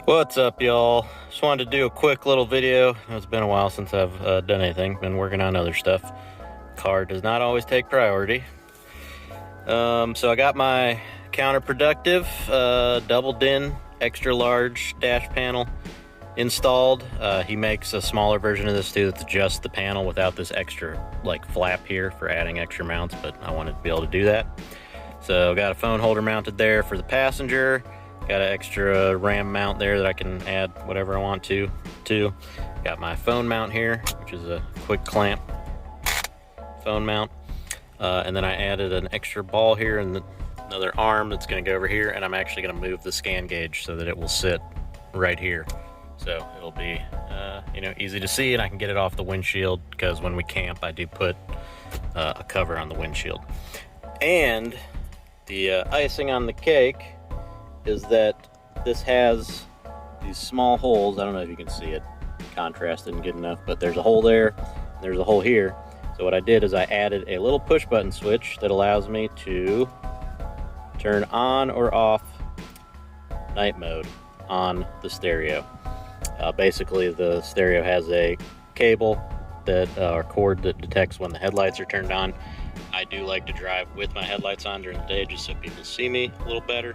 What's up, y'all? Just wanted to do a quick little video. It's been a while since I've done anything. Been working on other stuff. Car does not always take priority. So I got my Counterproductive double din extra large dash panel installed. He makes a smaller version of this too that's just the panel without this extra like flap here for adding extra mounts, but I wanted to be able to do that. So got a phone holder mounted there for the passenger. Got an extra RAM mount there that I can add whatever I want to. Got my phone mount here, which is a quick clamp phone mount. And then I added an extra ball here and another arm that's going to go over here. And I'm actually going to move the scan gauge so that it will sit right here. So it'll be, easy to see, and I can get it off the windshield because when we camp, I do put a cover on the windshield. And the icing on the cake is that this has these small holes. I don't know if you can see it, contrast isn't good enough, but there's a hole there, and there's a hole here. So what I did is I added a little push button switch that allows me to turn on or off night mode on the stereo. Basically the stereo has a cable that or cord that detects when the headlights are turned on. I do like to drive with my headlights on during the day just so people see me a little better.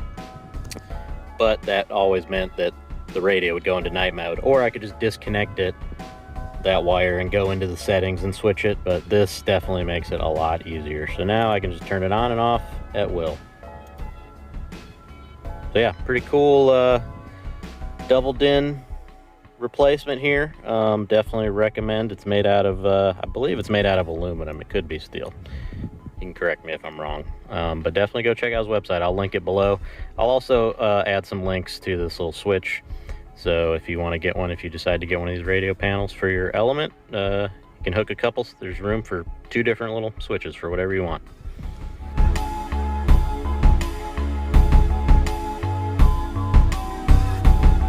But that always meant that the radio would go into night mode, or I could just disconnect that wire and go into the settings and switch it, but this definitely makes it a lot easier. So now I can just turn it on and off at will. So yeah, pretty cool double din replacement here. Definitely recommend. It's made out of, I believe it's made out of aluminum. It could be steel. You can correct me if I'm wrong, but definitely go check out his website. I'll link it below. I'll also add some links to this little switch. So if you want to get one, if you decide to get one of these radio panels for your Element, you can hook a couple. There's room for 2 different little switches for whatever you want.